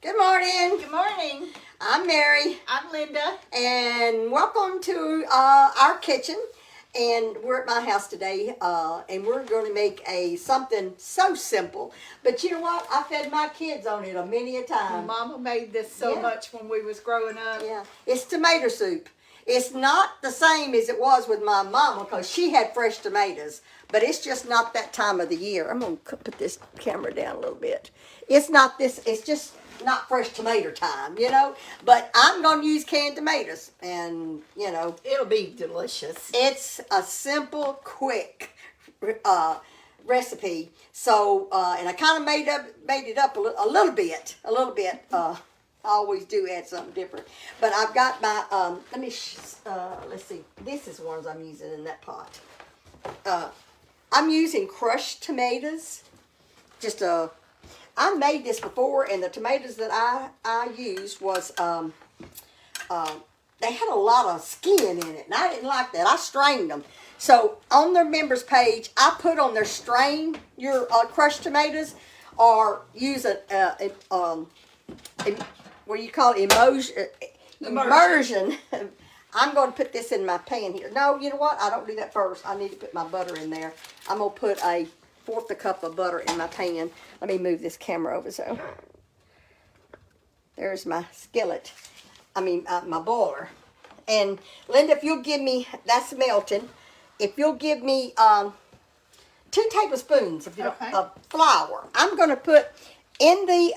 Good morning. Good morning. I'm Mary. I'm Linda. And welcome to our kitchen. And we're at my house today, and we're going to make something so simple. But you know what? I fed my kids on it many a time. Mama made this so much when we was growing up. Yeah, it's tomato soup. It's not the same as it was with my mama because she had fresh tomatoes. But it's just not that time of the year. I'm going to put this camera down a little bit. It's not this. It's just not fresh tomato time, you know. But I'm going to use canned tomatoes, and you know, It'll be delicious. it's a simple, quick recipe. So, and I kind of made it up a little bit. I always do add something different. But I've got my let's see. This is the ones I'm using in that pot. I'm using crushed tomatoes. I made this before, and the tomatoes that I used was they had a lot of skin in it, and I didn't like that. I strained them. So on their members page, I put on their strain your crushed tomatoes, or use what do you call it, immersion. I'm going to put this in my pan here. No, you know what? I don't do that first. I need to put my butter in there. I'm going to put a fourth a cup of butter in my pan. Let me move this camera over so. There's my skillet. My boiler. And Linda, if you'll give me, that's melting. If you'll give me 2 tablespoons of flour, I'm going to put in the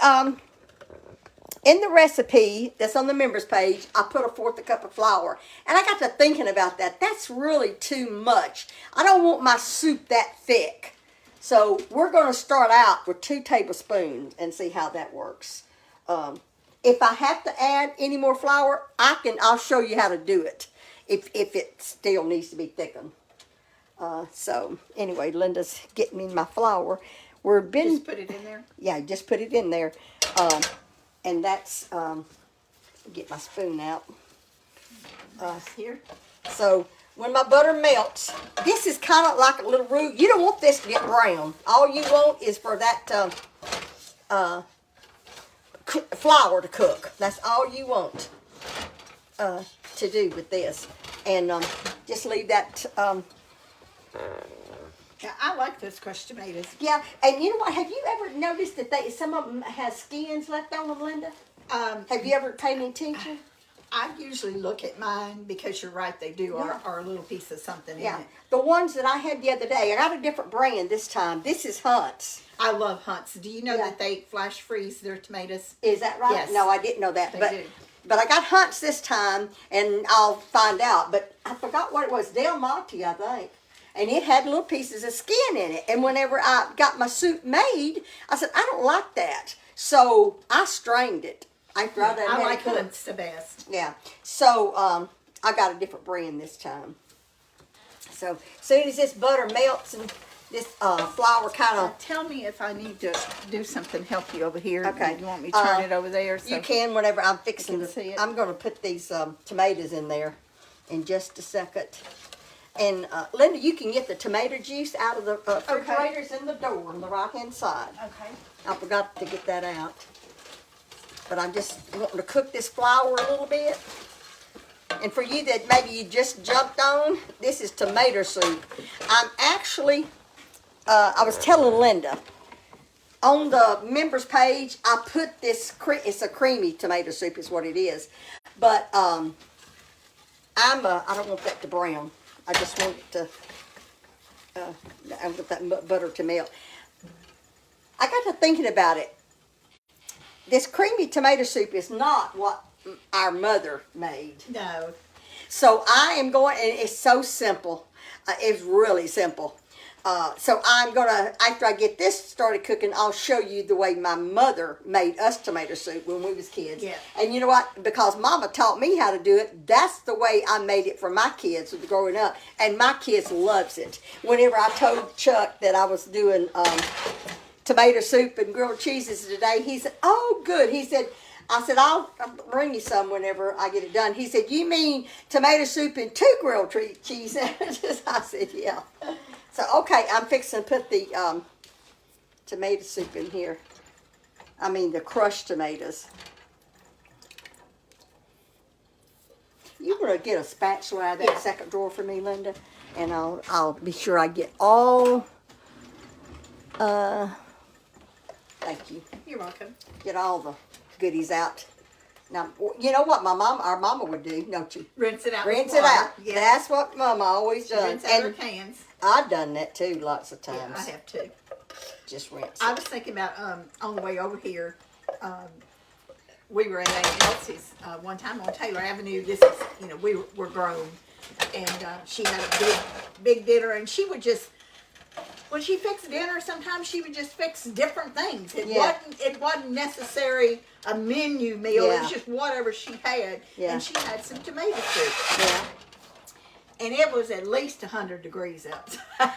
recipe that's on the members page, I put a fourth a cup of flour. And I got to thinking about that. That's really too much. I don't want my soup that thick. So we're going to start out with 2 tablespoons and see how that works. If I have to add any more flour, I'll show you how to do it if it still needs to be thickened. So anyway, Linda's getting me my flour. Just put it in there? Yeah, just put it in there. And that's, get my spoon out. Here. So when my butter melts, this is kind of like a little roux. You don't want this to get brown. All you want is for that flour to cook. That's all you want to do with this. And just leave that. Yeah, I like those crushed tomatoes. Yeah, and you know what? Have you ever noticed that some of them has skins left on them, Linda? Have you ever paid any attention? I usually look at mine because you're right, they do are a little piece of something in it. The ones that I had the other day, I got a different brand this time. This is Hunt's. I love Hunt's. Do you know that they flash freeze their tomatoes? Is that right? Yes. No, I didn't know that. They but do. But I got Hunt's this time, and I'll find out. But I forgot what it was. Del Monte, I think. And it had little pieces of skin in it. And whenever I got my soup made, I said, I don't like that. So I strained it. I like Hunt's the best. Yeah. So I got a different brand this time. So as soon as this butter melts and this flour kind of... Tell me if I need to do something healthy over here. Okay. You want me to turn it over there? So you can whenever I'm fixing to see it. I'm going to put these tomatoes in there in just a second. And Linda, you can get the tomato juice out of the refrigerator's in the door on the right-hand side. Okay. I forgot to get that out. But I'm just wanting to cook this flour a little bit. And for you that maybe you just jumped on, this is tomato soup. I'm actually, I was telling Linda, on the members page, I put this, it's a creamy tomato soup is what it is. But I don't want that to brown. I just want it to, I want that butter to melt. I got to thinking about it. This creamy tomato soup is not what our mother made. No. So I am going, and it's so simple. It's really simple. So I'm going to, after I get this started cooking, I'll show you the way my mother made us tomato soup when we was kids. Yeah. And you know what? Because Mama taught me how to do it, that's the way I made it for my kids growing up. And my kids loves it. Whenever I told Chuck that I was doing tomato soup and grilled cheeses today, he said, oh, good. He said, I said, I'll bring you some whenever I get it done. He said, you mean tomato soup and 2 grilled cheeses? I said, yeah. So, okay, I'm fixing to put the tomato soup in here. I mean the crushed tomatoes. You want to get a spatula out of that Yeah. second drawer for me, Linda? And I'll be sure I get all, thank you. You're welcome. Get all the goodies out. Now, you know what our mama would do, don't you? Rinse it out. Rinse with it water. out. Yeah. That's what Mama always does. Rinse out her cans. I've done that too lots of Yeah, times. I have too. Just rinse. I was thinking about on the way over here. We were at Aunt Elsie's one time on Taylor Avenue. This is, we were grown, and she had a big dinner, and she would just, when she fixed dinner, sometimes she would just fix different things. It wasn't necessary a menu meal. It Yeah. was just whatever she had, Yeah. and she had some tomato soup, Yeah. and it was at least 100 degrees outside.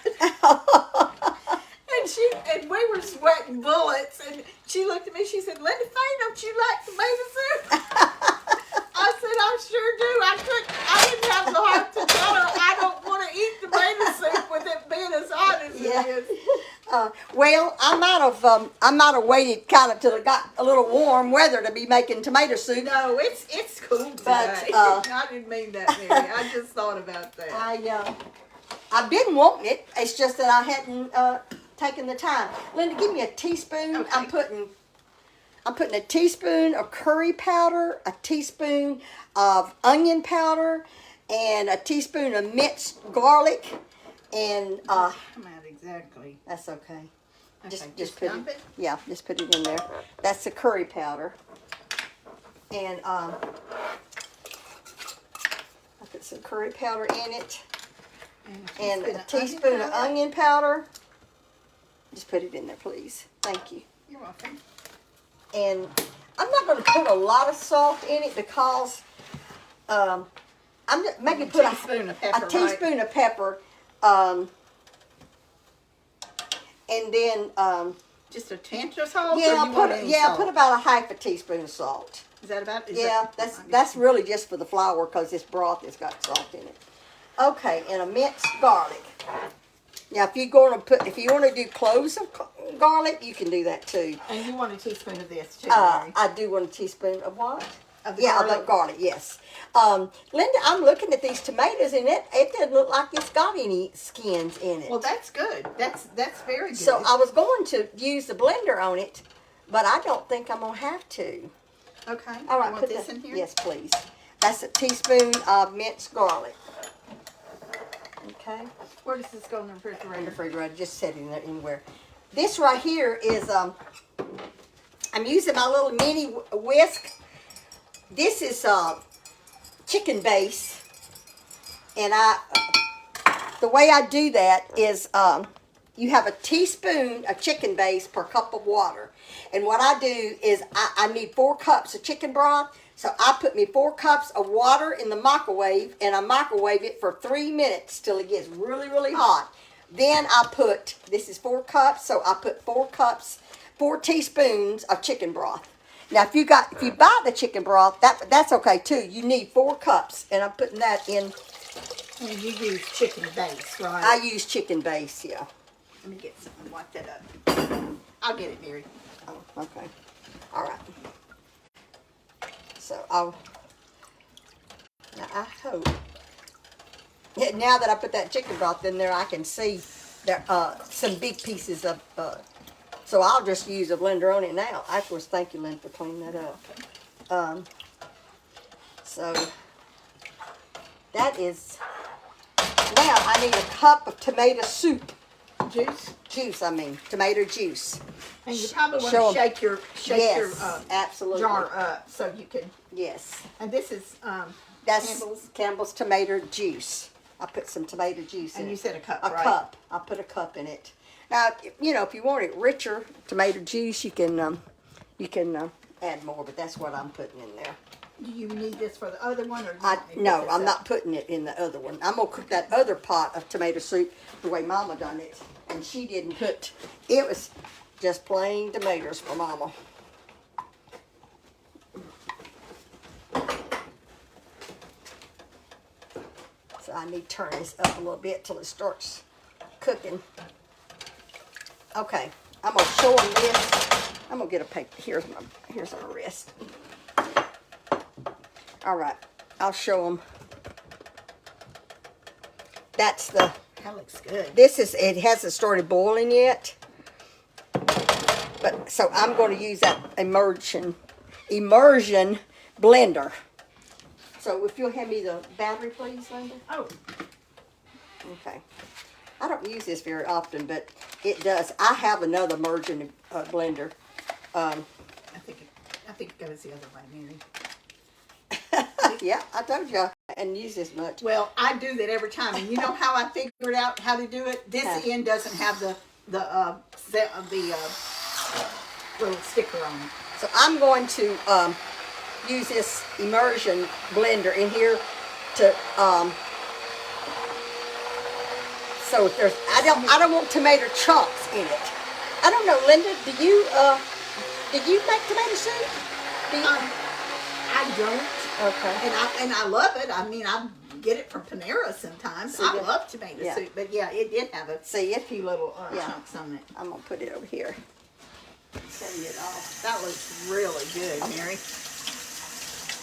And we were sweating bullets, and she looked at me, she said, Linda Faye, don't you like tomato soup? I said, I sure do. I didn't have the heart to tell her I don't want to eat tomato soup with it being as hot as Yeah. it is. Well, I might have waited kind of till it got a little warm weather to be making tomato soup. No, it's cool today. But, I didn't mean that, Mary. I just thought about that. I've been wanting it. It's just that I hadn't taken the time. Linda, give me a teaspoon. Okay. I'm putting a teaspoon of curry powder, a teaspoon of onion powder, and a teaspoon of minced garlic. And Come out exactly. that's okay. Okay, Just put dump it? Yeah, just put it in there. That's the curry powder. And I put some curry powder in it. And a teaspoon of onion powder. Just put it in there, please. Thank you. You're welcome. And I'm not going to put a lot of salt in it because I'm just, maybe put teaspoon of pepper, a teaspoon of pepper. And then Just a tinge of salt? or yeah, you want any salt? put about a half a teaspoon of salt. Is that about? That's really just for the flour because this broth has got salt in it. Okay, and a minced garlic. Now, if you want to do cloves of garlic, you can do that too. And you want a teaspoon of this too, Mary? I do want a teaspoon of what? Of the Yeah, garlic? of garlic. Yes. Linda, I'm looking at these tomatoes, and it doesn't look like it's got any skins in it. Well, that's good. That's very good. So I was going to use the blender on it, but I don't think I'm gonna have to. Okay. All right, You want put this that in here? Yes, please. That's a teaspoon of minced garlic. Okay. Where does this go in the In the refrigerator? refrigerator, just set it in there anywhere. This right here is I'm using my little mini whisk. This is chicken base, and the way I do that is you have a teaspoon of chicken base per cup of water, and what I do is I need 4 cups of chicken broth. So I put me 4 cups of water in the microwave, and I microwave it for 3 minutes till it gets really, really hot. Then this is 4 cups, so I put 4 teaspoons of chicken broth. Now, if you buy the chicken broth, that's okay too. You need 4 cups, and I'm putting that in. And you use chicken base, right? I use chicken base, yeah. Let me get something. Wipe that up. I'll get it, Mary. Oh, okay. All right. So now I hope, now that I put that chicken broth in there, I can see there some big pieces of, so I'll just use a blender on it now. Of course, thank you, Lynn, for cleaning that up. So that is, now I need a cup of tomato soup. Tomato juice. And you probably want Show to 'em. shake your Absolutely. jar up so you can. Yes. And this is That's Campbell's. Campbell's tomato juice. I put some tomato juice in it. And you said a cup, A right? cup. I put a cup in it. Now, if you want it richer tomato juice, you can add more, but that's what I'm putting in there. Do you need this for the other one, or do you want me to No, put this I'm up? not putting it in the other one. I'm gonna cook that other pot of tomato soup the way Mama done it, and she didn't put. It was just plain tomatoes for Mama. So I need to turn this up a little bit till it starts cooking. Okay, I'm gonna show them this. I'm gonna get a paper. Here's our wrist. All right, I'll show them. That's the. That looks good. It hasn't started boiling yet. But, so I'm going to use that immersion blender. So if you'll hand me the battery, please, Linda. Oh, Okay. I don't use this very often, but it does. I have another immersion blender. I think it goes the other way, Mary. Yeah, I told you I hadn't used this much. Well, I do that every time, and you know how I figured out how to do it? This Huh. end doesn't have the little sticker on it. So I'm going to use this immersion blender in here to so if there's I don't want tomato chunks in it. I don't know, Linda, do you make tomato soup? Do you? I don't, Okay. and I love it. I mean, I get it from Panera sometimes. See, I that- love tomato yeah. soup, but yeah, it did have a See it? few little Yeah. chunks on it. I'm gonna put it over here. Setting it off. That looks really good, Mary.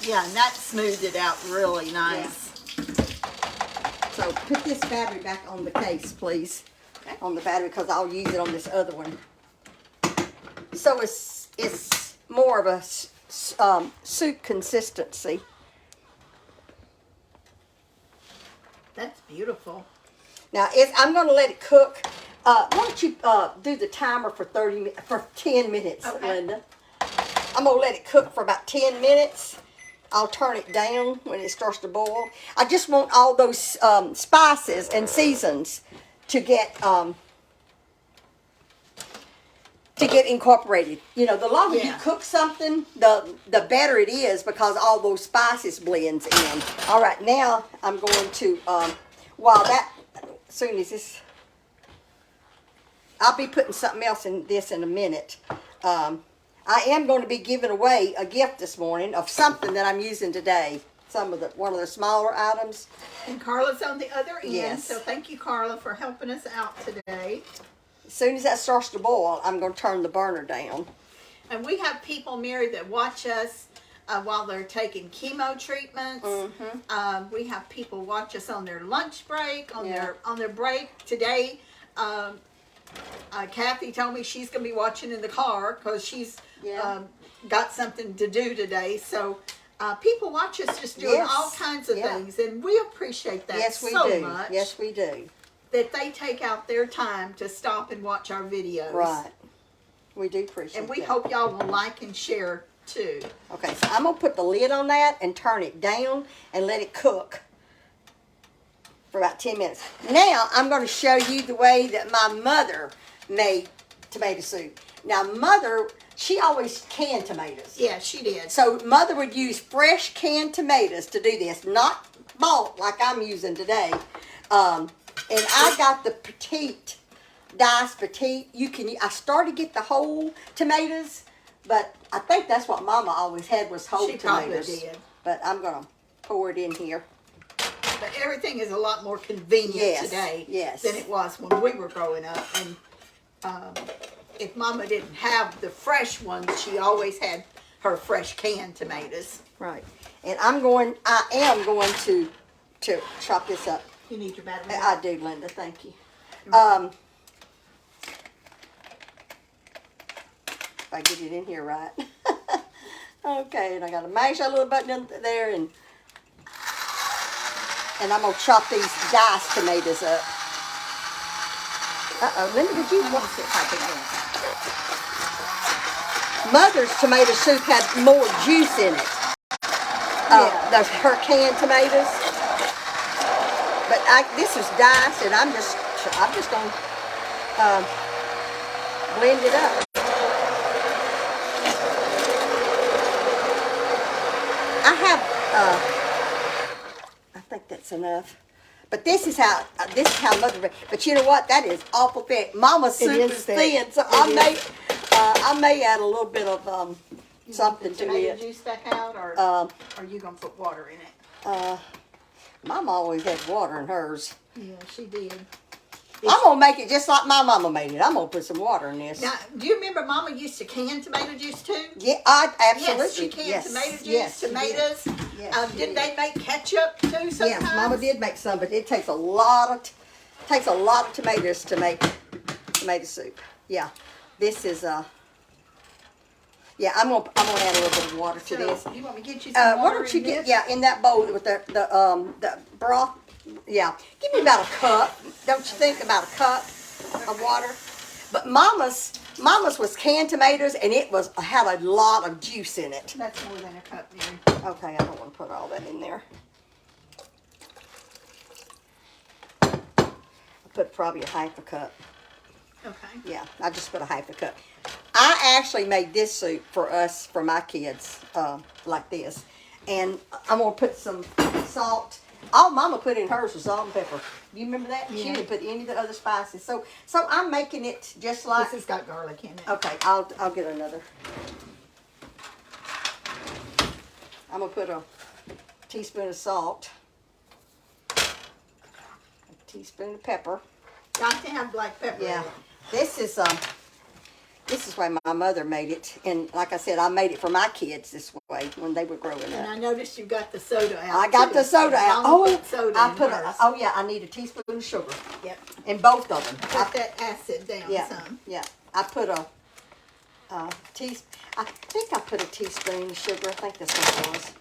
Yeah, and that smoothed it out really nice. So put this battery back on the case, please. Okay. On the battery, because I'll use it on this other one. So it's more of a soup consistency. That's beautiful. Now I'm going to let it cook. Why don't you do the timer for 10 minutes, Okay. Linda? I'm going to let it cook for about 10 minutes. I'll turn it down when it starts to boil. I just want all those spices and seasons to get incorporated. You know, the longer you Yeah. cook something, the better it is, because all those spices blends in. All right, now I'm going to soon as this, I'll be putting something else in this in a minute. I am going to be giving away a gift this morning of something that I'm using today. One of the smaller items. And Carla's on the other end, Yes. so thank you, Carla, for helping us out today. As soon as that starts to boil, I'm going to turn the burner down. And we have people, Mary, that watch us while they're taking chemo treatments. We have people watch us on their lunch break, on their break. Today, Kathy told me she's going to be watching in the car because she's got something to do today. So people watch us just doing all kinds of things, and we appreciate that Yes, we so do. much. Yes, we do. That they take out their time to stop and watch our videos. Right. We do appreciate And we that. hope y'all will like and share too. Okay, so I'm going to put the lid on that and turn it down and let it cook for about 10 minutes. Now, I'm going to show you the way that my mother made tomato soup. Now, Mother, she always canned tomatoes. Yeah, she did. So, Mother would use fresh canned tomatoes to do this, not bought like I'm using today. And I got the petite, diced petite. I started to get the whole tomatoes, but I think that's what Mama always had, was whole She probably tomatoes. did. But I'm going to pour it in here. But everything is a lot more convenient today than it was when we were growing up. And if Mama didn't have the fresh ones, she always had her fresh canned tomatoes. Right. And I am going to chop this up. You need your battery. I do, Linda. Thank you. If I get it in here right. Okay, and I got to mash that little button in there, and I'm going to chop these diced tomatoes up. Uh-oh, Linda, did you want to? Mother's tomato soup had more juice in it. Her canned tomatoes. But this is diced, and I'm just going to blend it up. I think that's enough. But this is how Mother. But you know what? That is awful thick. Mama's soup is thin, so I may add a little bit of something to tomato it. juice back out, or are you gonna put water in it? Mama always had water in hers. Yeah, she did. I'm gonna make it just like my mama made it. I'm gonna put some water in this. Now, do you remember Mama used to can tomato juice too? Yeah, I absolutely. Yes, she canned tomato juice, yes, she did. tomatoes. Yes, she Did did. they make ketchup too sometimes? Yes, Mama did make some, but it takes a lot of tomatoes to make tomato soup. Yeah, this is yeah, I'm gonna add a little bit of water to So, this. you want me to get you some Why water don't you in get this? yeah in that bowl with the broth? Yeah, give me about a cup. Don't you think about a cup of water? But Mama's was canned tomatoes, and it had a lot of juice in it. That's more than a cup, Mary. Okay, I don't want to put all that in there. I put probably a half a cup. Okay. Yeah, I just put a half a cup. I actually made this soup for my kids, like this. And I'm gonna put some salt. All Mama put in hers was salt and pepper. You remember that? She Yeah. didn't put any of the other spices. So I'm making it just like. This has got garlic in it. Okay, I'll get another. I'm gonna put a teaspoon of salt, a teaspoon of pepper. Got to have black pepper. Yeah, in it. this is why my mother made it, and like I said, I made it for my kids this way when they were growing And up. I noticed you got the soda out. I got too. the soda out. Mama Oh, put soda I in put hers. I need a teaspoon of sugar Yep. in both of them. Put that acid down Yeah, some. yeah. I put a teaspoon. I think I put a teaspoon of sugar. I think that's what it was.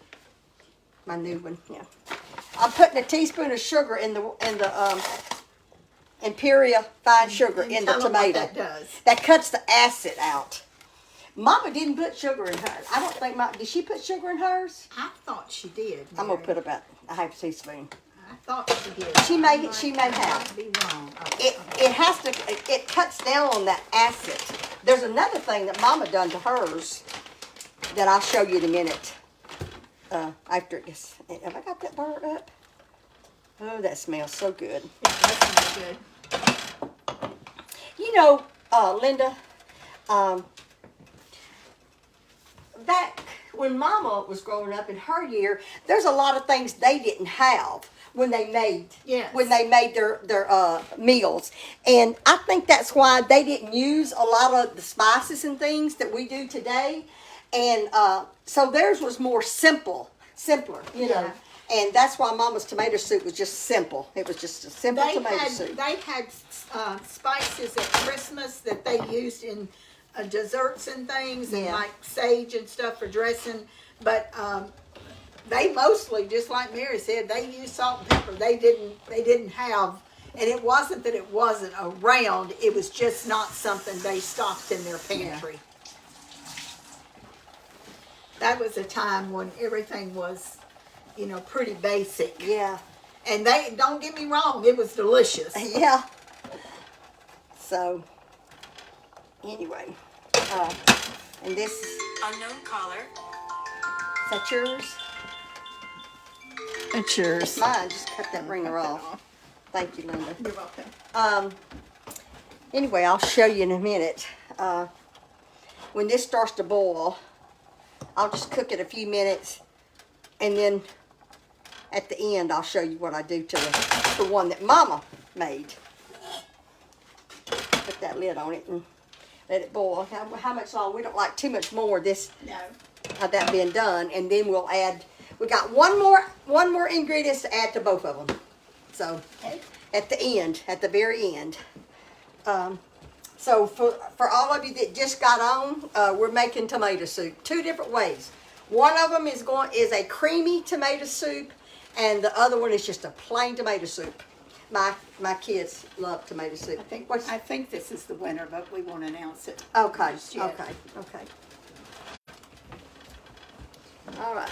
My new one. Yeah. I'm putting a teaspoon of sugar in the Imperial fine sugar And in the tell 'em what tomato. that does. That cuts the acid out. Mama didn't put sugar in hers. I don't think did she put sugar in hers? I thought she did. I'm gonna Mary. put about a half teaspoon. I thought she did. She may- I she might- may I have. might be wrong. Oh, It cuts down on that acid. There's another thing that Mama done to hers that I'll show you in a minute. After it gets, have I got that burnt up? Oh, that smells so good. that smells good. You know, Linda, back when Mama was growing up in her year, there's a lot of things they didn't have when they made Yes. their meals, and I think that's why they didn't use a lot of the spices and things that we do today, and so theirs was more simpler, you know. Yeah. And that's why Mama's tomato soup was just simple. It was just a simple tomato soup. They had spices at Christmas that they used in desserts and things, and Yeah. like sage and stuff for dressing. But they mostly, just like Mary said, they used salt and pepper. They didn't have, and it wasn't that it wasn't around. It was just not something they stocked in their pantry. That was a time when everything was, pretty basic. Yeah. And don't get me wrong, it was delicious. Yeah. So, anyway, and this is Unknown caller. that yours? It's yours. Mine. Just cut that ringer off. Thank you, Linda. You're welcome. Anyway, I'll show you in a minute. When this starts to boil, I'll just cook it a few minutes, and then at the end, I'll show you what I do to the one that Mama made. Put that lid on it and let it boil. How much longer? We don't like too much more of this, No. of that being done, and then we'll add. We got one more ingredients to add to both of them. So Okay. at the end, at the very end. So for all of you that just got on, we're making tomato soup 2 different ways. One of them is a creamy tomato soup, and the other one is just a plain tomato soup. My kids love tomato soup. I think this is the winner, but we won't announce it. Okay, just yet. okay. All right.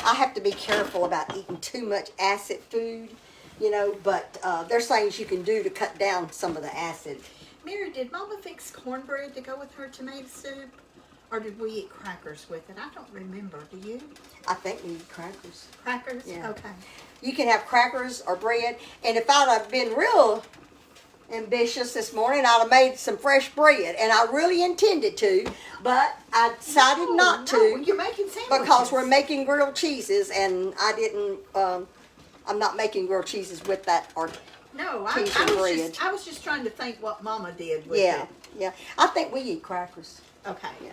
I have to be careful about eating too much acid food, but there's things you can do to cut down some of the acid. Mary, did Mama fix cornbread to go with her tomato soup? Or did we eat crackers with it? I don't remember. Do you? I think we need crackers. Crackers? Yeah. Okay. You can have crackers or bread, and if I'd have been real ambitious this morning. I'd have made some fresh bread, and I really intended to, but I decided not to. No, you're making sandwiches. Because we're making grilled cheeses, and I didn't. I'm not making grilled cheeses with that. Or No, cheese and bread. I was just trying to think what Mama did with yeah, it. yeah. I think we eat crackers. Okay. Yeah.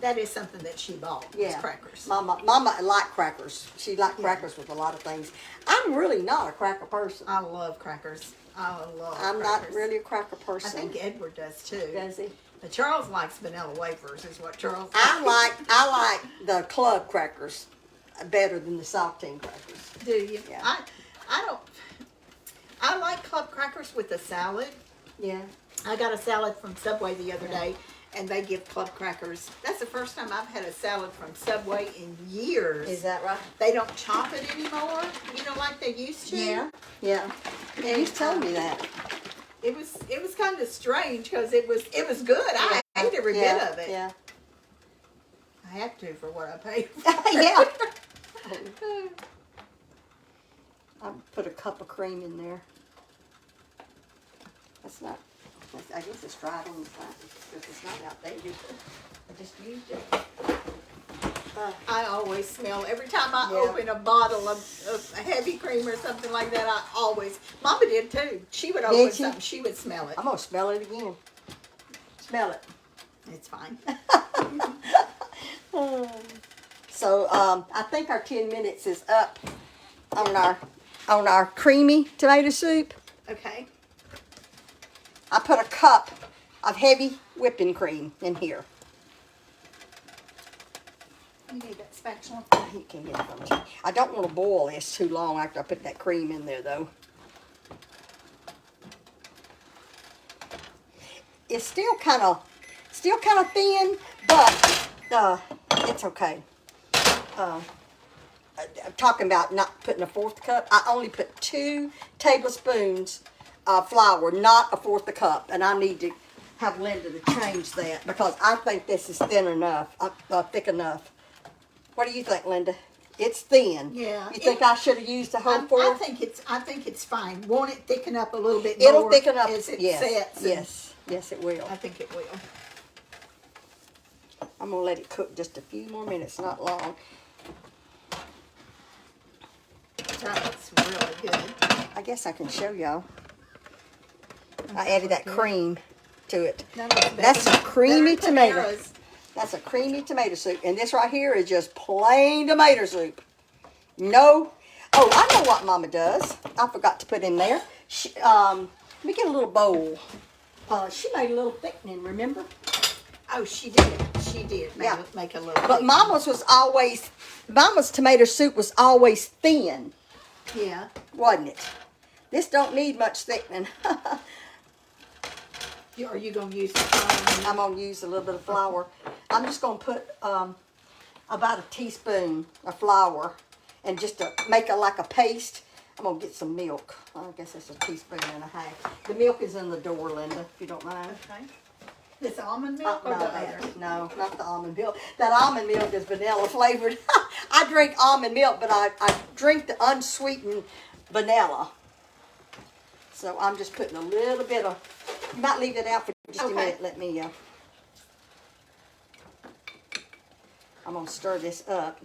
That is something that she bought. Yeah, Was crackers. Mama liked crackers. She liked crackers with a lot of things. I'm really not a cracker person. I love crackers. I love I'm crackers. not really a cracker I person. think Edward does too. Does he? But Charles likes vanilla wafers, is what Charles I likes. like the club crackers better than the saltine crackers. Do you? Yeah. I don't. I like club crackers with a salad. Yeah. I got a salad from Subway the other day, and they give club crackers. That's the first time I've had a salad from Subway in years. Is that right? They don't chop it anymore, like they used to. Yeah. Yeah. Yeah. He's telling me that. It was kind of strange because it was good. I ate every bit of it. Yeah. I had to for what I paid. Yeah. I put a cup of cream in there. That's not. I guess it's dried on the side because it's not outdated. I just used it. I always smell every time I Yeah. open a bottle of heavy cream or something like that. Mama did too. She would open she? something, she would smell it. I'm gonna smell it again. Smell it. It's fine. So I think our 10 minutes is up on our creamy tomato soup. Okay. I put a cup of heavy whipping cream in here. You need that spatula. You can get it from me. I don't want to boil this too long after I put that cream in there, though. It's still kind of thin, but it's okay. I'm talking about not putting a fourth cup. I only put 2 tablespoons of flour, not a fourth a cup, and I need to have Linda to change that because I think this is thin enough, thick enough. What do you think, Linda? It's thin. Yeah. You think I should have used a whole I fourth? think it's fine. Won't it thicken up a little bit more? It'll thicken up. as it Yes. sets? And Yes, it will. I think it will. I'm gonna let it cook just a few more minutes, not long. That's really good. I guess I can show y'all. I added that cream to it. That's a creamy tomato. Panera's. That's a creamy tomato soup. And this right here is just plain tomato soup. No. Oh, I know what Mama does. I forgot to put in there. Let me get a little bowl. She made a little thickening, remember? Oh, she did. She did make a little. But Mama's tomato soup was always thin, Yeah. wasn't it? This don't need much thickening. Are you gonna use the flour? I'm gonna use a little bit of flour. I'm just gonna put about a teaspoon of flour, and just to make it like a paste. I'm gonna get some milk. I guess that's a teaspoon and a half. The milk is in the door, Linda, if you don't mind. Okay. This almond milk or the other? No, not the almond milk. That almond milk is vanilla flavored. I drink almond milk, but I drink the unsweetened vanilla. So I'm just putting a little bit of. You might leave it out for just a minute. Let me. I'm gonna stir this up.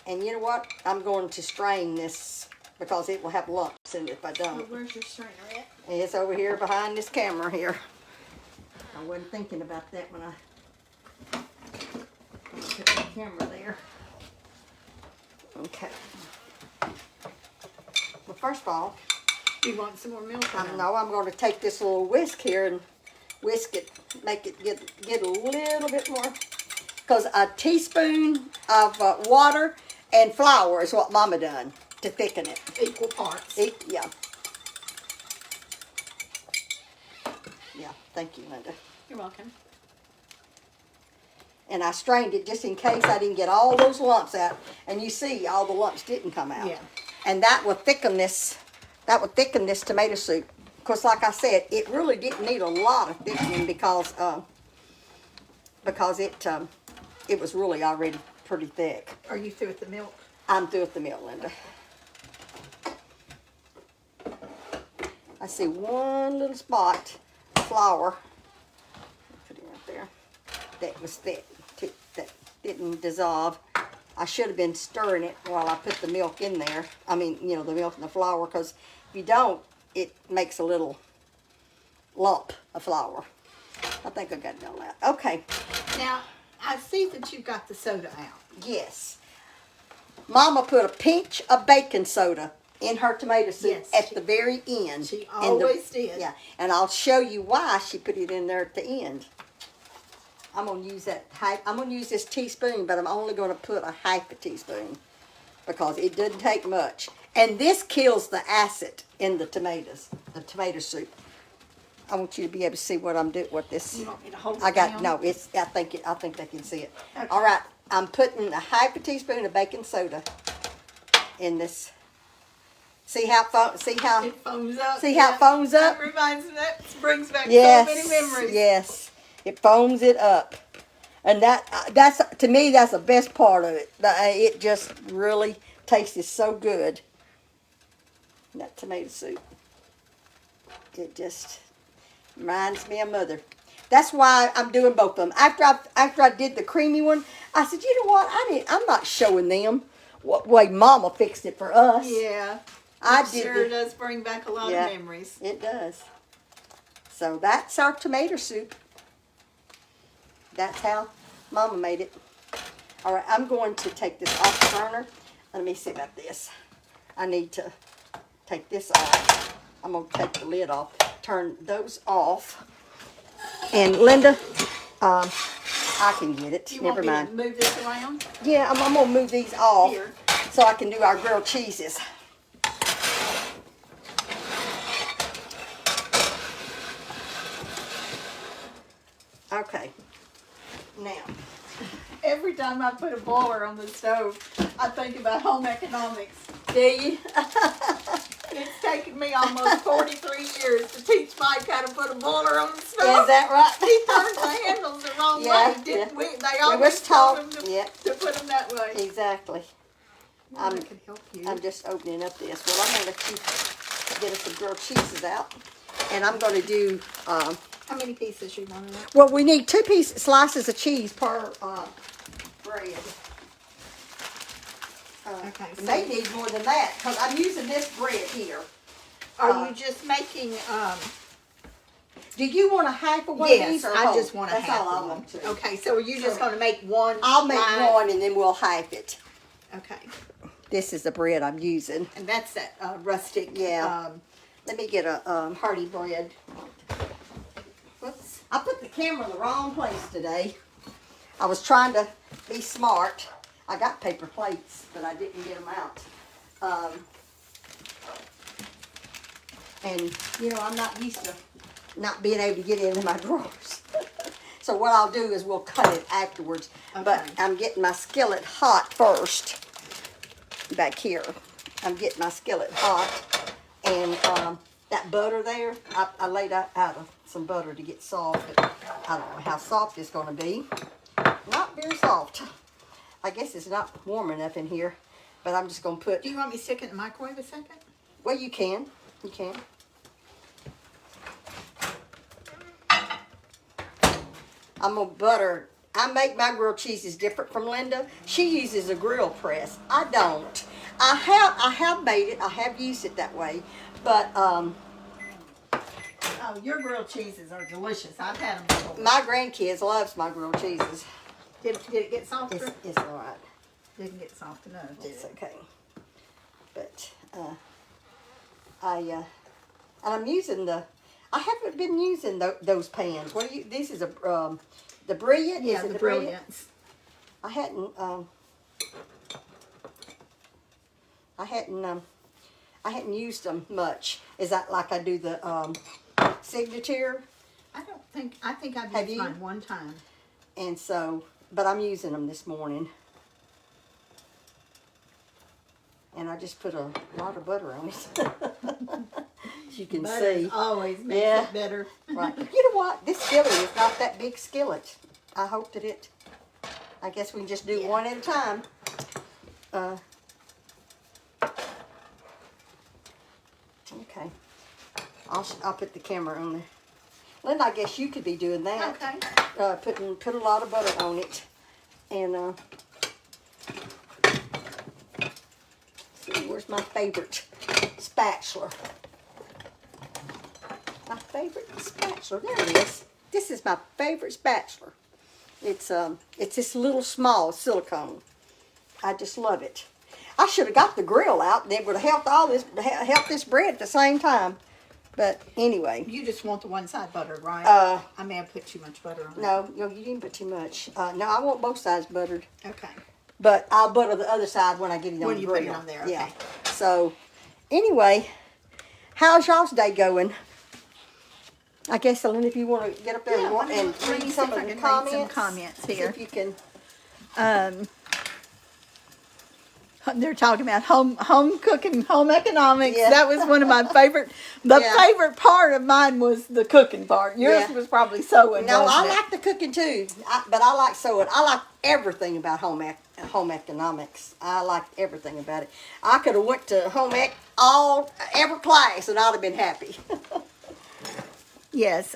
And you know what? I'm going to strain this because it will have lumps in it if I don't. Where's your strainer at? It's over here behind this camera here. I wasn't thinking about that when I put the camera there. Okay. Well, first of all, You want some more milk? I'm going to take this little whisk here and whisk it, make it get a little bit more. Because a teaspoon of water and flour is what Mama done to thicken it. Equal parts. Yeah. Yeah, thank you, Linda. You're welcome. And I strained it just in case I didn't get all those lumps out. And you see, all the lumps didn't come out. Yeah. And that will thicken this. That will thicken this tomato soup. Because, like I said, it really didn't need a lot of thickening because it was really already pretty thick. Are you through with the milk? I'm through with the milk, Linda. I see one little spot of flour. Put it up there. That was thick. That didn't dissolve. I should have been stirring it while I put the milk in there. I mean, you know, the milk and the flour, because if you don't, it makes a little lump of flour. I think I got it all out. Okay. Now, I see that you've got the soda out. Yes. Mama put a pinch of baking soda in her tomato soup Yes, at the very end. She In the- always did. Yeah, and I'll show you why she put it in there at the end. I'm gonna use I'm gonna use this teaspoon, but I'm only gonna put a half a teaspoon because it doesn't take much. And this kills the acid in the tomatoes, the tomato soup. I want you to be able to see what I'm doing. What this? You want me to hold it I got down? no. It's. I think they can see it. Okay. All right. I'm putting a half a teaspoon of baking soda in this. See how It foams up. See how it foams up? That brings back Yes, so many memories. yes. It foams it up, and that's to me that's the best part of it. It just really tastes so good. That tomato soup. It just reminds me of Mother. That's why I'm doing both of them. After I did the creamy one, I said, you know what? I'm not showing them what way Mama fixed it for us. Yeah. I It did. sure does bring back a lot Yeah. of memories. It does. So that's our tomato soup. That's how Mama made it. All right, I'm going to take this off the burner. Let me see about this. I need to take this off. I'm going to take the lid off. Turn those off. And Linda, I can get it. You Never want me mind. to move this around? Yeah, I'm going to move these off Here. so I can do our grilled cheeses. Okay. Now, Every time I put a boiler on the stove, I think about home economics. do you? It's taken me almost 43 years to teach Mike how to put a boiler on the stove. Is that right? He turned the handles the wrong Yeah, way, didn't yeah. we? They We always was told taught. him to, Yeah, to put them that way. exactly. I can help you. I'm just opening up this. Well, I'm going to get us some grilled cheeses out. And I'm going to do, How many pieces you want of well, we need 2 slices of cheese per bread. Okay, You may need more than that because I'm using this bread here. Are you just making, Do you want a half of one yes, of these? Or I whole? just want a That's half all I of one. want to. Okay, so are you just going to make one? I'll make right? one and then we'll half it. Okay, This is the bread I'm using. and that's that rustic. Yeah. Let me get a hearty bread. Whoops. I put the camera in the wrong place today. I was trying to be smart. I got paper plates, but I didn't get them out. And, you know, I'm not used to not being able to get into my drawers. So what I'll do is we'll cut it afterwards. But Okay. I'm getting my skillet hot first. Back here. I'm getting my skillet hot. And that butter there, I laid out some butter to get soft. But I don't know how soft it's going to be. Not very soft. I guess it's not warm enough in here. But I'm just going to put... Do you want me to stick it in the microwave a second? Well, you can. You can. I'm going to butter. I make my grilled cheeses different from Linda. She uses a grill press. I don't. I have made it. I have used it that way. But Oh, your grilled cheeses are delicious. I've had them before. my grandkids loves my grilled cheeses. Did it get softer? It's all right. Didn't get soft enough, did It's it? okay. But and I'm using I haven't been using those pans. What are you? This is the Brilliant. Yeah, Is it the the Brilliant? brilliance. I hadn't used them much. Is that like I do the Signature? I think I've Have used you? mine one time. And so, but I'm using them this morning. And I just put a lot of butter on it. As you can Butter see. always makes Yeah. it better. Right. You know what? This skillet is not that big skillet. I hope that I guess we can just do Yeah. one at a time. Okay. I'll put the camera on there. Linda, I guess you could be doing that. Okay. Put a lot of butter on it, and see, where's my favorite spatula? My favorite spatula. There it is. This is my favorite spatula. It's this little small silicone. I just love it. I should have got the grill out. It would have helped this bread at the same time. But anyway. You just want the one side buttered, right? I may have put too much butter on it. No, you didn't put too much. No, I want both sides buttered. Okay. But I'll butter the other side when I get it on the When you grill. put it on there, okay. Yeah. So, anyway, how's y'all's day going? I guess, Linda, if you want to get up there and let me read see some if I of the can read comments. some comments See here. if you can. They're talking about home cooking, home economics. Yeah. That was one of my favorite. The Yeah. favorite part of mine was the cooking part. Yours Yeah. was probably sewing. No, I wasn't it? like the cooking too, but I like sewing. I like everything about home economics. I like everything about it. I could have went to every class and I'd have been happy. Yes,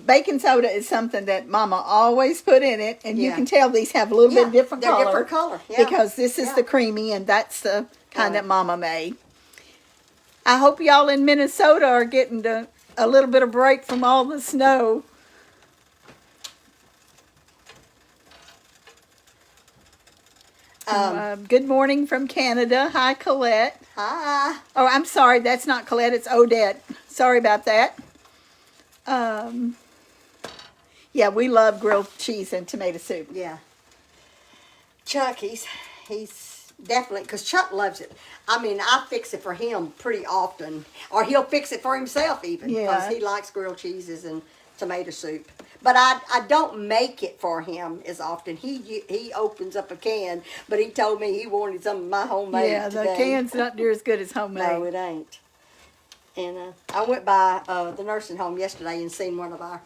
baking soda is something that Mama always put in it, and you Yeah. can tell these have a little bit different they're color. different color, yeah. Because this is Yeah. the creamy, and that's the kind Right. that Mama made. I hope y'all in Minnesota are getting a little bit of break from all the snow. Good morning from Canada. Hi, Colette. Hi. Oh, I'm sorry, that's not Colette, it's Odette. Sorry about that. Yeah, we love grilled cheese and tomato soup. Yeah. Chuck, he's definitely, because Chuck loves it. I mean, I fix it for him pretty often, or he'll fix it for himself even, because Yeah. he likes grilled cheeses and tomato soup. But I don't make it for him as often. He opens up a can, but he told me he wanted some of my homemade Yeah, the today. can's not near as good as homemade. No, it ain't. And I went by the nursing home yesterday and seen one of our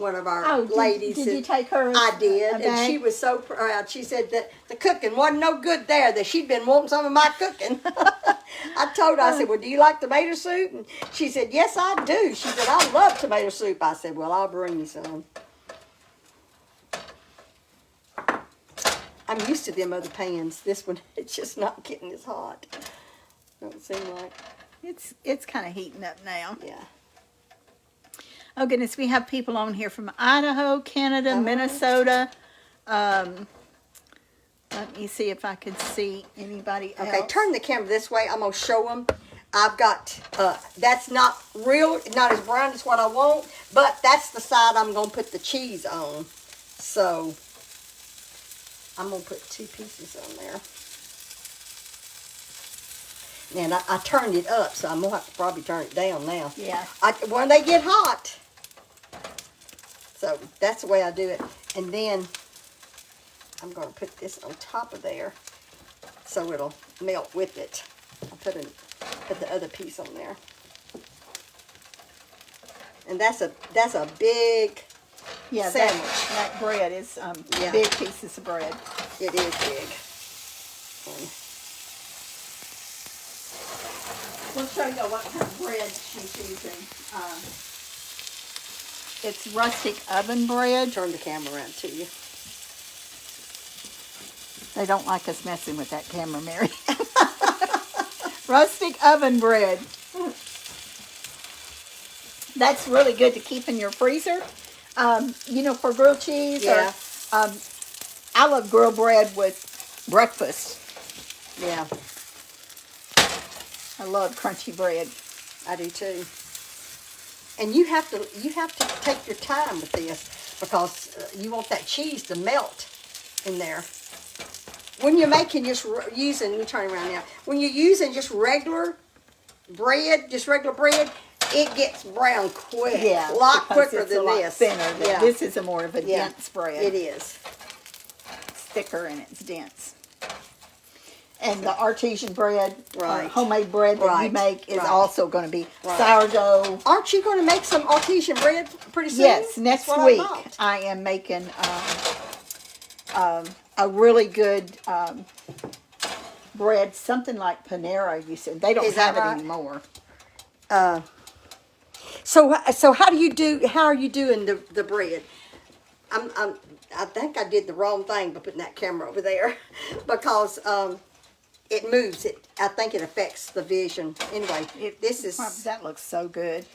Oh, ladies. did you and take her? I did, a and bag? she was so proud. She said that the cooking wasn't no good there, that she'd been wanting some of my cooking. I told her, I said, well, do you like tomato soup? And she said, yes, I do. She said, I love tomato soup. I said, well, I'll bring you some. I'm used to them other pans. This one, it's just not getting as hot. Don't seem like. It's kind of heating up now. Yeah. Oh goodness, we have people on here from Idaho, Canada, Minnesota. Let me see if I can see anybody else. Okay, turn the camera this way. I'm going to show them. I've got, that's not real, not as brown as what I want, but that's the side I'm going to put the cheese on. So, I'm going to put 2 pieces on there. And I turned it up, so I'm going to have to probably turn it down now. Yeah. When they get hot. So, that's the way I do it. And then, I'm going to put this on top of there so it'll melt with it. I'll put the other piece on there. And that's a big Yeah, sandwich. that bread is Yeah. big pieces of bread. It is big. And We'll show you what kind of bread she's using. It's rustic oven bread. turn the camera around to you. They don't like us messing with that camera, Mary. Rustic oven bread. That's really good to keep in your freezer. You know, for grilled cheese. Yeah. Or, I love grilled bread with breakfast. Yeah, I love crunchy bread. I do too. And you have to take your time with this because you want that cheese to melt in there. When you're making let me turn around now. When you're using just regular bread, it gets brown quick. Yeah, a lot because quicker it's a than lot this. Thinner. Yeah, This is a more of a yeah, dense bread. it is. It's thicker and it's dense. And the artesian bread, Right. homemade bread that you Right. make is Right. also going to be Right. sourdough. Aren't you going to make some artesian bread pretty soon? Yes, next That's what week I thought. I am making a really good bread, something like Panera. You said they don't Is that have it right? anymore. So how are you doing the bread? I think I did the wrong thing by putting that camera over there because it moves it. I think it affects the vision. Anyway, That looks so good.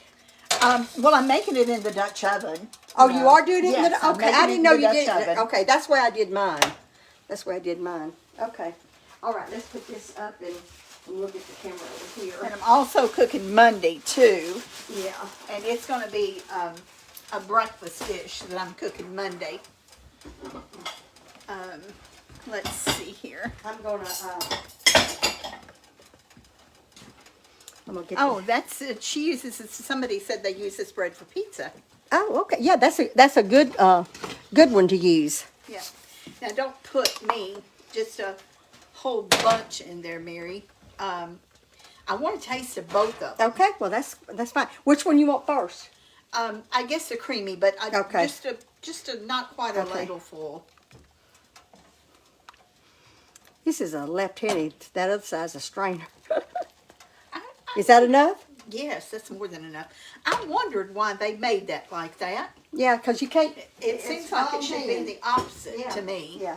Well, I'm making it in the Dutch oven. Oh, you are doing it Yes, in the I'm okay. making I it didn't in know the you Dutch did it. oven. Okay, that's where I did mine. Okay. All right, let's put this up and we'll get the camera over here. And I'm also cooking Monday too. Yeah. And it's going to be a breakfast dish that I'm cooking Monday. Let's see here. I'm gonna get. Oh, she uses this. Somebody said they use this bread for pizza. Oh, okay. Yeah, that's a good one to use. Yeah. Now don't put me just a whole bunch in there, Mary. I want a taste of both of them. Okay, well that's fine. Which one you want first? I guess they're creamy, but Okay. just a not quite a Okay. ladle full. This is a left-handed. That other side's a strainer. Is that enough? Yes, that's more than enough. I wondered why they made that like that. Yeah, because you can't. It seems like it should be the opposite to me. Yeah.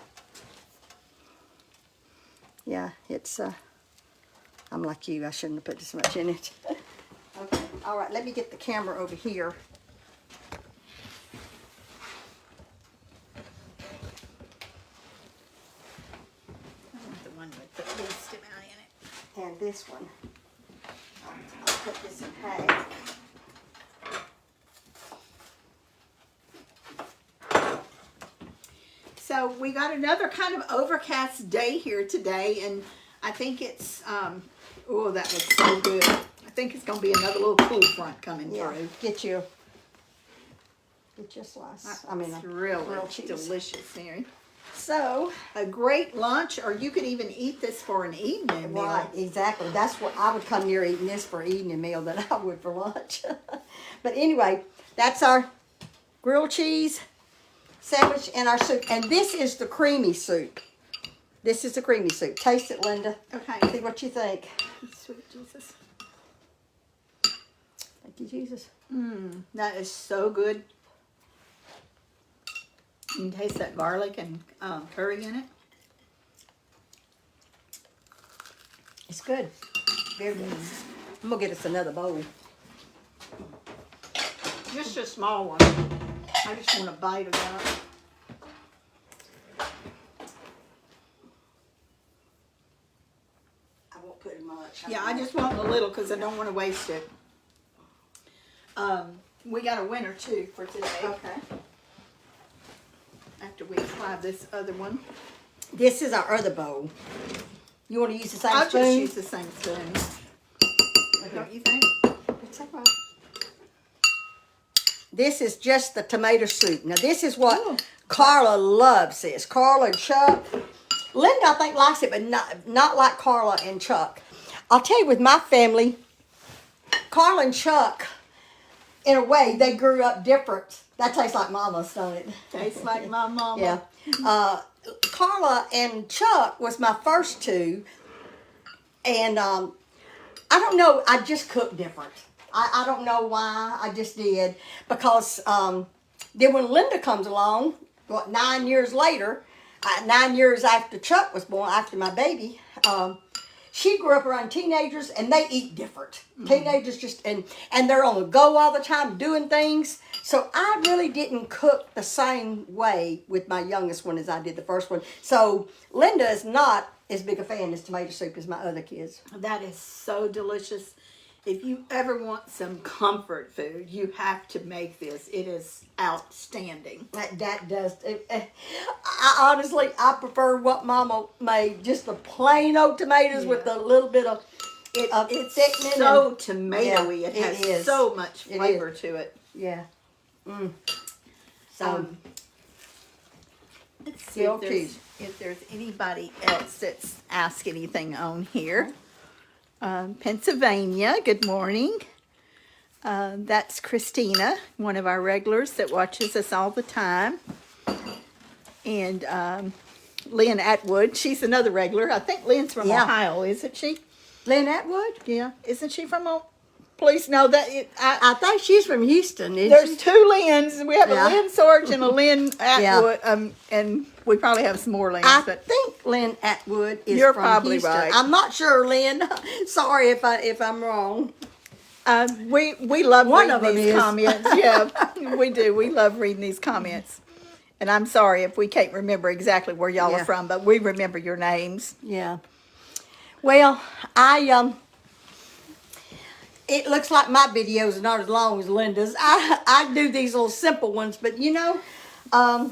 Yeah, it's. I'm like you. I shouldn't have put this much in it. Okay. All right. Let me get the camera over here. I want the one with the least amount in it. And this one. I'll put this in half. So we got another kind of overcast day here today, and I think it's, oh, that looks so good. I think it's going to be another little cool front coming Yeah. through. Get you a slice. I mean, It's a really grilled cheese. delicious, Mary. So. A great lunch, or you could even eat this for an evening meal. Right, exactly. That's what I would come near eating this for evening meal than I would for lunch. But anyway, that's our grilled cheese sandwich and our soup. And this is the creamy soup. This is the creamy soup. Taste it, Linda. Okay. See what you think. Sweet Jesus. Thank you, Jesus. That is so good. You can taste that garlic and curry in it. It's good. Very good. I'm going to get us another bowl. Just a small one. I just want a bite of that. I won't put in much. Yeah, I just want a little because I don't want to waste it. We got a winner too for today. Okay. After we try this other one. This is our other bowl. You want to use the same I'll spoon? just use the same spoon. Don't you think? It's all right. This is just the tomato soup. Now, this is what Ooh. Carla loves this. Carla and Chuck. Linda, I think, likes it, but not like Carla and Chuck. I'll tell you, with my family, Carla and Chuck, in a way, they grew up different. That tastes like Mama's, don't it? Tastes like my mama. Yeah. Carla and Chuck was my first two. And I don't know, I just cooked different. I don't know why, I just did. Because then when Linda comes along, 9 years later, 9 years after Chuck was born, after my baby, she grew up around teenagers and they eat different. Teenagers just, and they're on the go all the time doing things. So I really didn't cook the same way with my youngest one as I did the first one. So Linda is not as big a fan of tomato soup as my other kids. That is so delicious. If you ever want some comfort food, you have to make this. It is outstanding. That does. I honestly, I prefer what Mama made. Just the plain old tomatoes with a little bit of It's thickening. so tomatoey. Yeah, it has it is. so much It flavor is. to it. Yeah. So, Let's see grilled cheese. if there's anybody else that's asked anything on here. Pennsylvania, good morning. That's Christina, one of our regulars that watches us all the time. And Lynn Atwood, she's another regular. I think Lynn's from Yeah. Ohio, isn't she? Lynn Atwood? Yeah. Isn't she from please know that I think she's from Houston, isn't there's she? two Lynn's. We have Yeah. a Lynn Sorge and a Lynn Atwood, and we probably have some more Lynn's. I But think Lynn Atwood is You're from probably Houston. right. I'm not sure, Lynn. Sorry if I'm wrong. We love One reading of them these is. comments. Yeah, we do. We love reading these comments. And I'm sorry if we can't remember exactly where y'all Yeah. are from, but we remember your names. Yeah. Well, it looks like my videos are not as long as Linda's. I do these little simple ones, but I'm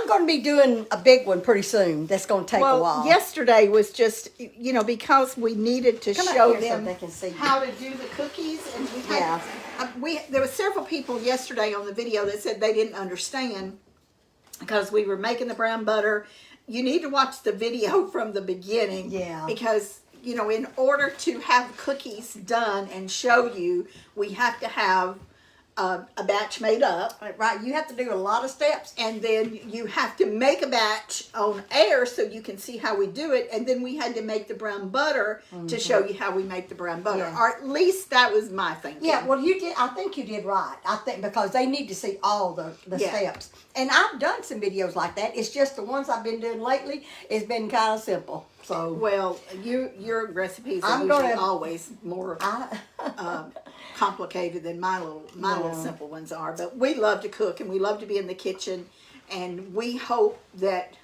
going to be doing a big one pretty soon. That's going to take a while. Yesterday was just, because we needed to Come out show here so them they can see you. how to do the cookies, and we had, there were several people yesterday on the video that said they didn't understand because we were making the brown butter. You need to watch the video from the beginning, Yeah. because in order to have cookies done and show you, we have to have a batch made up. Right, you have to do a lot of steps. And then you have to make a batch on air so you can see how we do it. And then we had to make the brown butter to show you how we make the brown butter. Yeah. Or at least that was my thinking. Yeah, well, you did. I think you did right. I think because they need to see all the Yeah. steps. And I've done some videos like that. It's just the ones I've been doing lately. It's been kind of simple. So Well, your recipes are I'm usually gonna- always more complicated than my little Yeah. simple ones are. But we love to cook and we love to be in the kitchen, and we hope that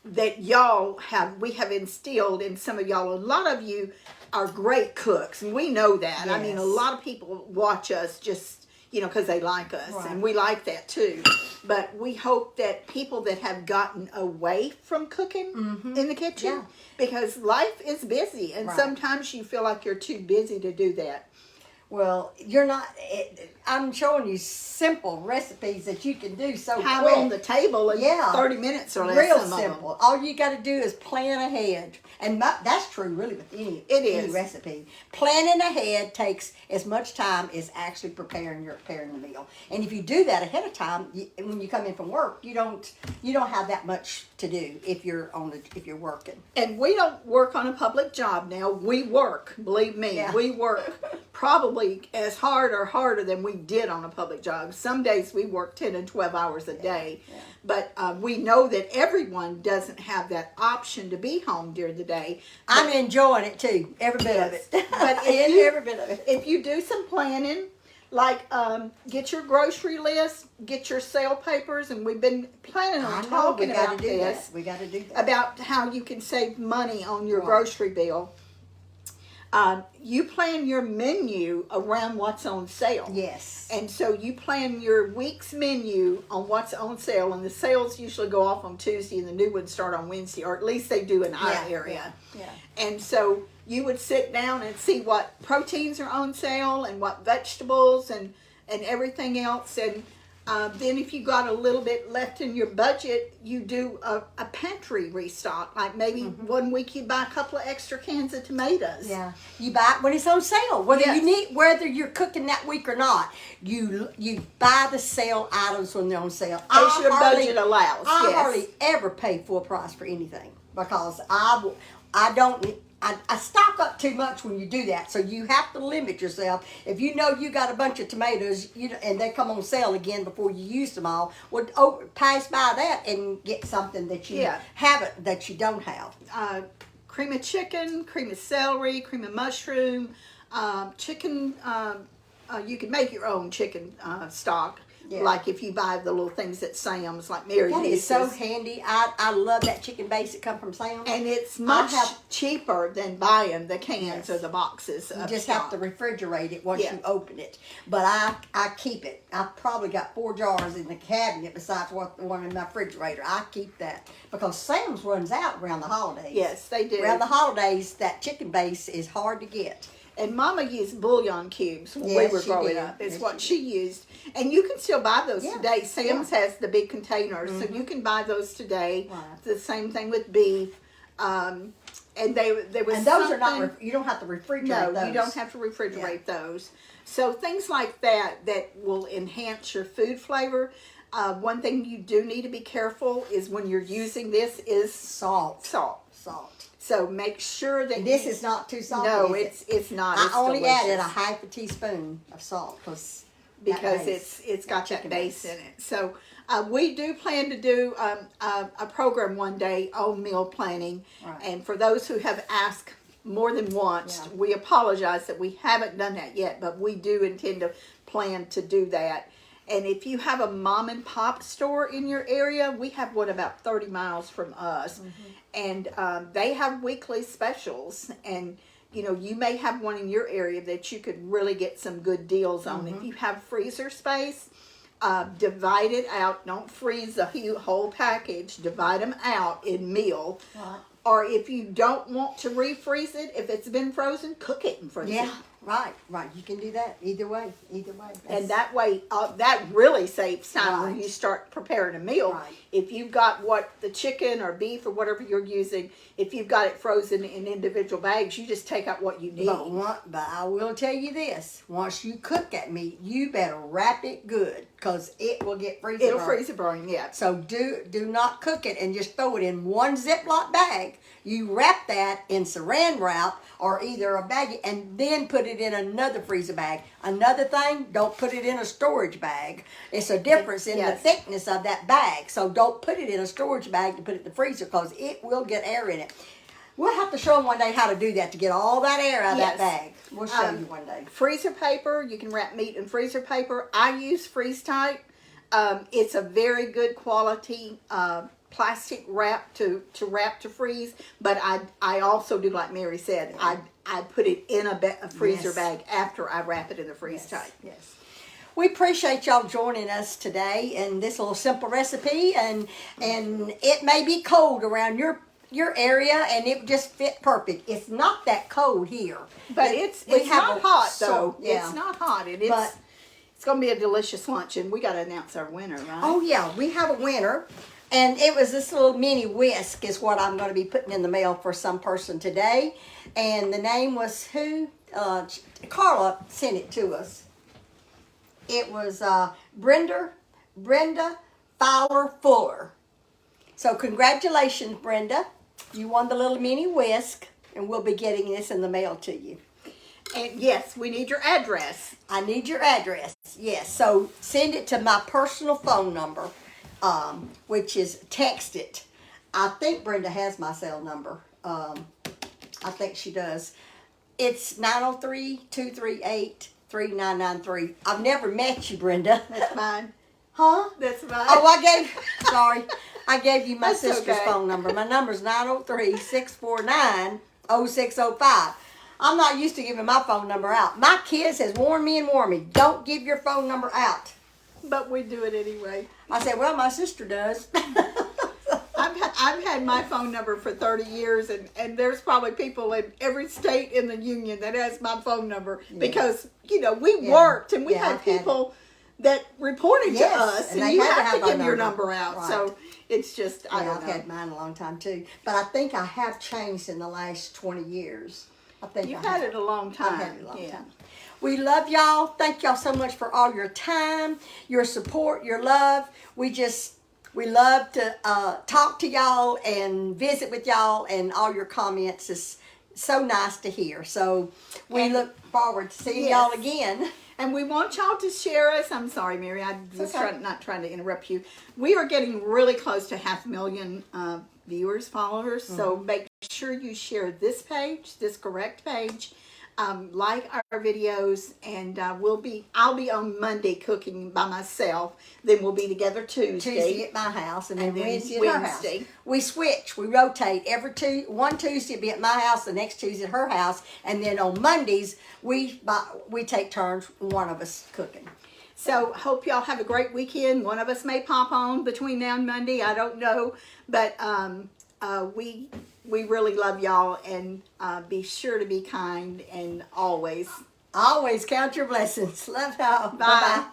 that we have instilled in some of y'all. A lot of you are great cooks, and we know that. I mean, a Yes. lot of people watch us just because they like us, Right. and we like that too. But we hope that people that have gotten away from cooking in the kitchen, Yeah. because life is busy, and Right. sometimes you feel like you're too busy to do that. well, you're not. I'm showing you simple recipes that you can do so Have quick. on the table in Yeah. 30 minutes or less. Real some of them. simple. All you got to do is plan ahead, and that's true really with any is. recipe. Planning ahead takes as much time as actually preparing the meal. And if you do that ahead of time, when you come in from work, you don't have that much to do if you're working. And we don't work on a public job now. We work, believe me, Yeah. we work probably as hard or harder than we did on a public job. Some days we work 10 and 12 hours a day. Yeah. But we know that everyone doesn't have that option to be home during the day. I'm enjoying it too, every bit of it. But if every bit of it. If you do some planning, like get your grocery list, get your sale papers, and we've been planning on talking about this. We got to do that. About how you can save money on your Right. grocery bill. You plan your menu around what's on sale. Yes. And so you plan your week's menu on what's on sale, and the sales usually go off on Tuesday and the new ones start on Wednesday, or at least they do in our area. Yeah. And so you would sit down and see what proteins are on sale and what vegetables and everything else. And then if you got a little bit left in your budget, you do a pantry restock. Like maybe one week you buy a couple of extra cans of tomatoes. Yeah, you buy it when it's on sale. Yes. Whether you're cooking that week or not, you buy the sale items when they're on sale. As your budget allows. I yes. hardly ever pay full price for anything because I stock up too much when you do that. So you have to limit yourself. If you know you got a bunch of tomatoes, and they come on sale again before you use them all, pass by that and get something that you haven't, that you don't have. Cream of chicken, cream of celery, cream of mushroom, chicken. You can make your own chicken stock. Yeah. Like if you buy the little things at Sam's, like Mary That is so Lisa's. handy. I love that chicken base that come from Sam's. And it's much cheaper than buying the cans Yes. or the boxes. You of just stock. have to refrigerate it once Yeah. you open it. But I keep it. I've probably got 4 jars in the cabinet besides the one in my refrigerator. I keep that because Sam's runs out around the holidays. Yes, they do. Around the holidays, that chicken base is hard to get. And Mama used bouillon cubes when Yes, we were she growing did. up. It's Yes, what she she used. And you can still buy those Yeah. today. Sam's has the big containers, so you can buy those today. Right. The same thing with beef. And there was And those are not. something- You don't have to refrigerate No, those. you don't have to refrigerate those. So things like that will enhance your food flavor. One thing you do need to be careful is when you're using this is Salt. salt. So make sure that This you, is not too salty. no, is it? it's not. I It's only added a delicious. half a teaspoon of salt because It's got that chicken base in it. So we do plan to do a program one day on meal planning, Right. and for those who have asked more than once, Yeah. we apologize that we haven't done that yet, but we do intend to plan to do that. And if you have a mom and pop store in your area, we have one about 30 miles from us, and they have weekly specials. And you know, you may have one in your area that you could really get some good deals on. If you have freezer space, divide it out. Don't freeze the whole package. Divide them out in meal. Right. Or if you don't want to refreeze it, if it's been frozen, cook it and freeze Yeah, it. right. You can do that either way. And that way, that really saves time when Right. you start preparing a meal. Right. If you've got the chicken or beef or whatever you're using, if you've got it frozen in individual bags, you just take out what you need. But I will tell you this: once you cook that meat, you better wrap it good because it will get freezer. It'll burn. freeze and burn, yeah. So do not cook it and just throw it in one Ziploc bag. You wrap that in saran wrap or either a bag and then put it in another freezer bag. Another thing, don't put it in a storage bag. It's a difference in the Yes. thickness of that bag. So don't put it in a storage bag to put it in the freezer because it will get air in it. We'll have to show them one day how to do that to get all that air out of Yes. that bag. We'll show you one day. Freezer paper, you can wrap meat in freezer paper. I use Freeze Tite. It's a very good quality plastic wrap to wrap to freeze, but I also do like Mary said. I put it in a freezer Yes. bag after I wrap it in the Freeze Tite. Yes. We appreciate y'all joining us today in this little simple recipe, and it may be cold around your area, and it just fit perfect. It's not that cold here, But it's we have not a hot sort- though. yeah. It's not hot, and But- it's going to be a delicious lunch. And we got to announce our winner, right? Oh yeah, we have a winner, and it was this little mini whisk is what I'm going to be putting in the mail for some person today, and the name was who? Carla sent it to us. It was Brenda Fowler Fuller. So congratulations, Brenda. You won the little mini whisk, and we'll be getting this in the mail to you. And yes, we need your address. I need your address. Yes, so send it to my personal phone number, which is text it. I think Brenda has my cell number. I think she does. It's 903-238-3993. I've never met you, Brenda. That's mine. Huh? That's mine. Oh, sorry. I gave you my That's sister's okay. phone number. My number's 903-649-0605. I'm not used to giving my phone number out. My kids has warned me, don't give your phone number out. But we do it anyway. I said, well, my sister does. I've had my phone number for 30 years, and there's probably people in every state in the union that has my phone number because, you know, we worked and we Yeah, had I've had people that reported Yes, to us, and and they you had to have to have give our your number. number out. Right. So it's just, I Yeah, don't I've know. had mine a long time too. But I think I have changed in the last 20 years. I think You've I had have. it a long time. I've had it a long Yeah. time. We love y'all. Thank y'all so much for all your time, your support, your love. We love to talk to y'all and visit with y'all, and all your comments is so nice to hear. So we look forward to seeing y'all again. And we want y'all to share us. I'm sorry, Mary. I was not trying to interrupt you. We are getting really close to 500,000 viewers, followers. So make sure you share this page, this correct page. Like our videos, and I'll be on Monday cooking by myself. Then we'll be together Tuesday at my house, and then Wednesday at her house. Wednesday. We switch. We rotate. One Tuesday will be at my house, the next Tuesday at her house, and then on Mondays we take turns, one of us cooking. So hope y'all have a great weekend. One of us may pop on between now and Monday. I don't know, but we really love y'all, and be sure to be kind and always Always count your blessings. Love y'all. Bye. Bye-bye.